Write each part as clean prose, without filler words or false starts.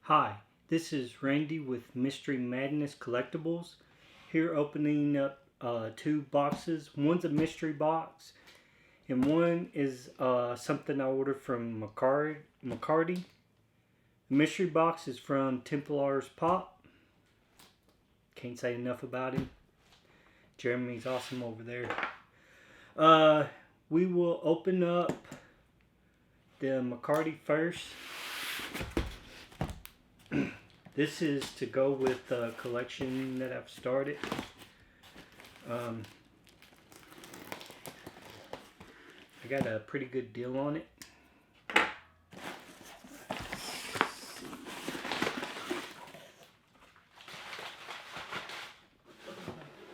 Hi, this is Randy with Mystery Madness Collectibles. Here opening up two boxes. One's a mystery box and one is something I ordered from McCarty. The mystery box is from Templar's Pop. Can't say enough about him. Jeremy's awesome over there. We will open up the McCarty first. This is to go with the collection that I've started. I got a pretty good deal on it.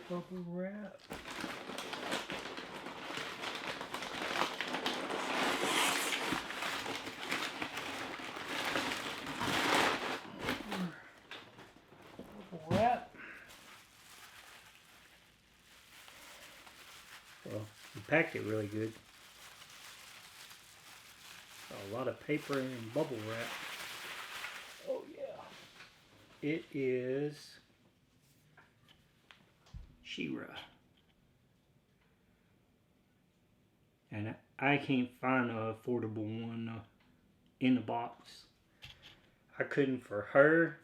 Bubble wrap. Well, he packed it really good. A lot of paper and bubble wrap. Oh yeah. It is She-Ra. And I can't find an affordable one in the box. I couldn't for her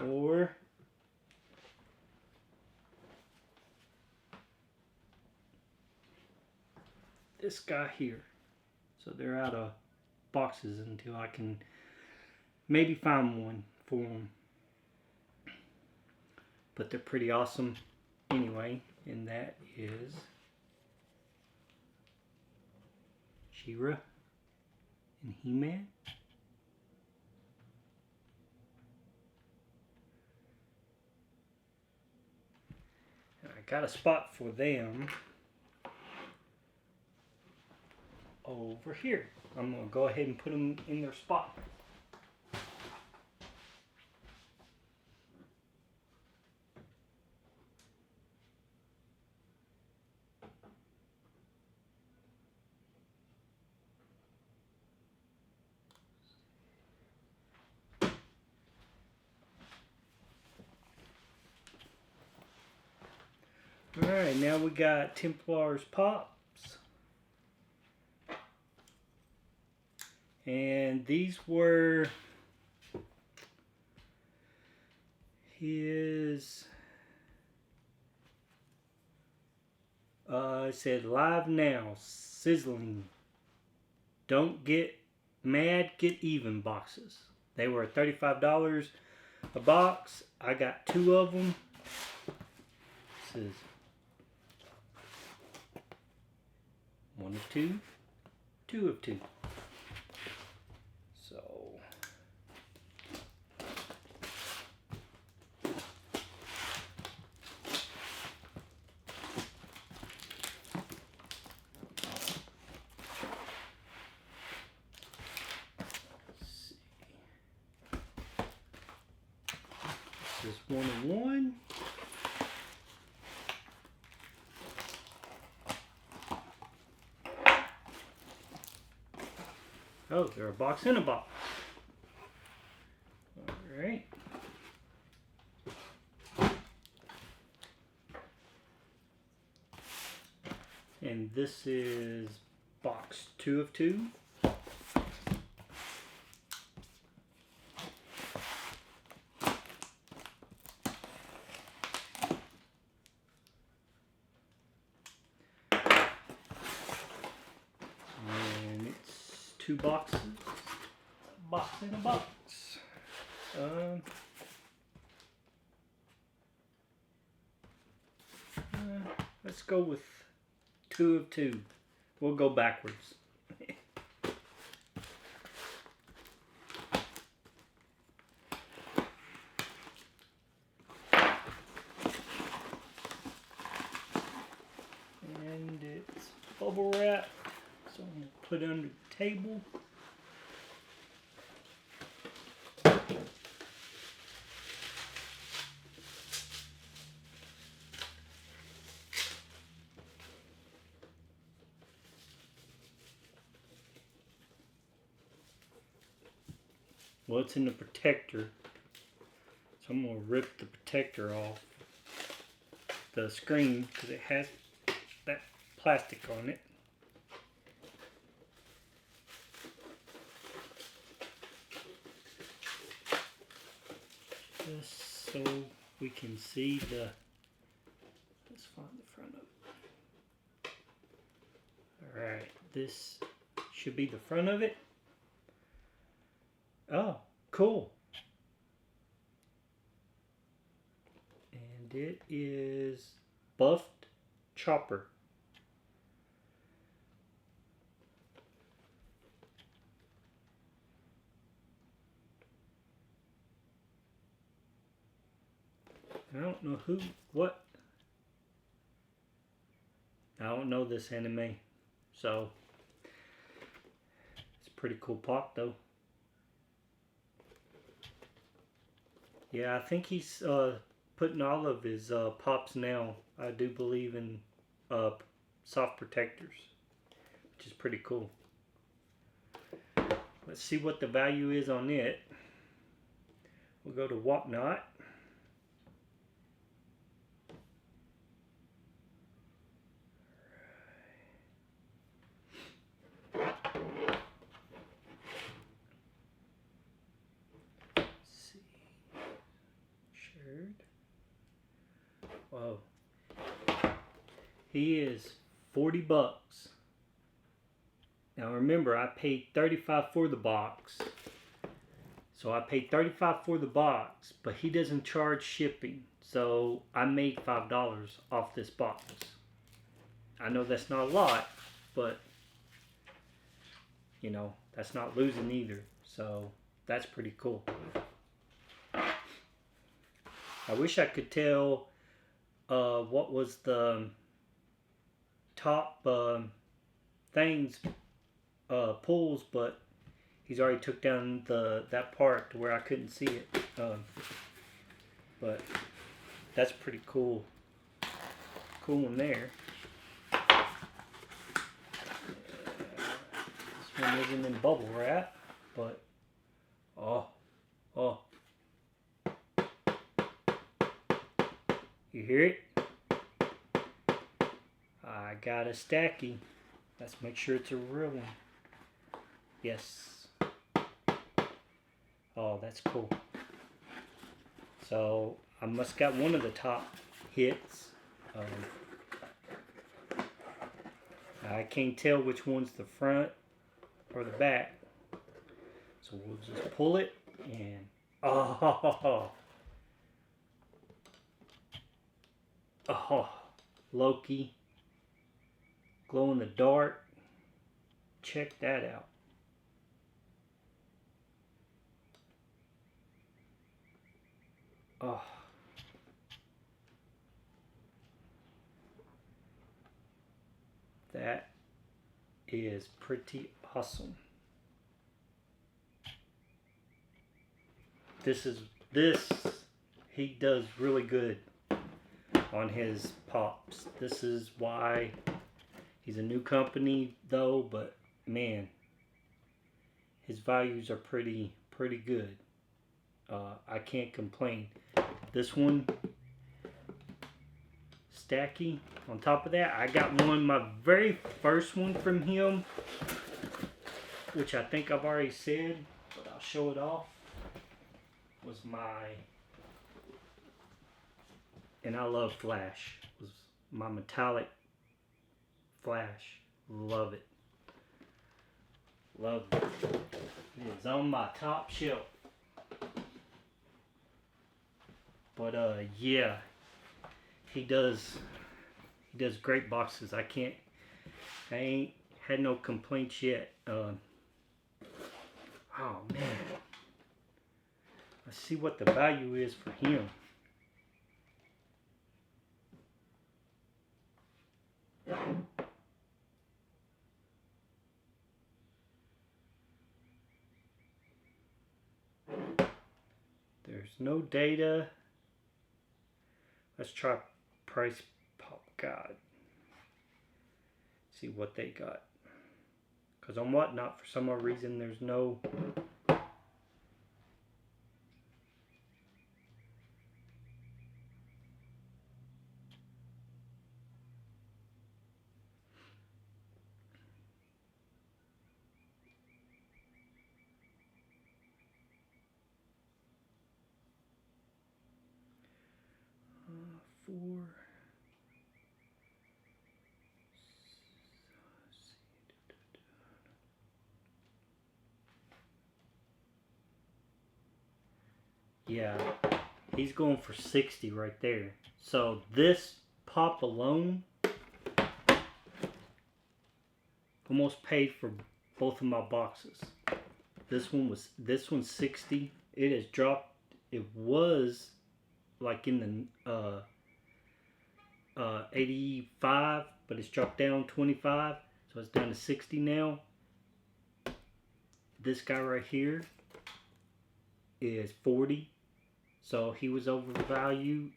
or this guy here. So they're out of boxes until I can maybe find one for them. But they're pretty awesome anyway. And that is She-Ra and He-Man. I got a spot for them over here. I'm going to go ahead and put them in their spot. Alright, now we got Templar's Pops. And these were his, it said live now, sizzling. Don't get mad, get even boxes. They were $35 a box. I got two of them. This is one of two, two of two. So this is 1 of 1. Oh, they're a box in a box. Alright. And this is box 2 of 2. And it's 2 boxes. Box in a box. Let's go with 2 of 2. We'll go backwards. And it's bubble wrap. So I'm going to put it under the table. Well, it's in the protector. So I'm going to rip the protector off the screen because it has that plastic on it. Just so we can see the, let's find the front of it. Alright, this should be the front of it. Oh, cool. And it is buffed chopper. I don't know what. I don't know this anime, so it's a pretty cool pop though. Yeah, I think he's putting all of his pops now, I do believe, in soft protectors, which is pretty cool. Let's see what the value is on it. We'll go to Whatnot. Whoa. He is 40 bucks. Now remember, I paid $35 for the box. So I paid $35 for the box, but he doesn't charge shipping. So I made $5 off this box. I know that's not a lot, but you know, that's not losing either. So that's pretty cool. I wish I could tell what was the top things pulls, but he's already took down that part to where I couldn't see it. But that's pretty cool. Cool in there. This one isn't in bubble wrap, but oh. You hear it? I got a stacky. Let's make sure it's a real one. Yes. Oh, that's cool. So I must got one of the top hits. I can't tell which one's the front or the back. So we'll just pull it and oh, Loki, glow in the dark. Check that out. Oh, that is pretty awesome. This he does really good on his pops. This is why he's a new company though, but man, his values are pretty good. I can't complain. This one, stacky. On top of that, I got one, my very first one from him, which I think I've already said, but I'll show it off, was and I love Flash, was my metallic Flash. Love it. Love it. It is on my top shelf. But yeah, he does great boxes. I ain't had no complaints yet. Oh man, let's see what the value is for him. There's no data. Let's try price pop guide. See what they got. Because on Whatnot, for some odd reason, there's no yeah, he's going for 60 right there. So this pop alone almost paid for both of my boxes. This one's 60. It has dropped. It was like in the 85, but it's dropped down 25, so it's down to 60 now. This guy right here is 40, so he was overvalued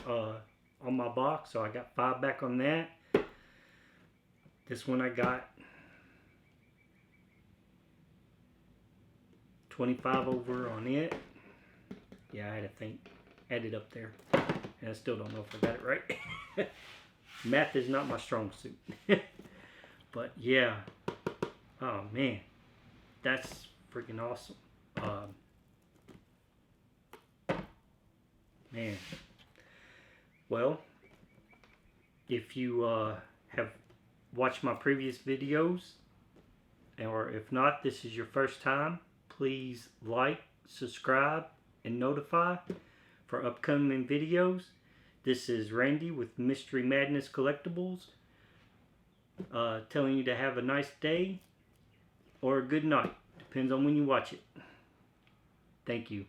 on my box, so I got 5 back on that. This one I got 25 over on it. Yeah, I had to think, add it up there, and I still don't know if I got it right. Math is not my strong suit. But yeah, oh man, that's freaking awesome. Man, well, if you have watched my previous videos, or if not, this is your first time, please like, subscribe, and notify for upcoming videos. This is Randy with Mystery Madness Collectibles, telling you to have a nice day or a good night. Depends on when you watch it. Thank you.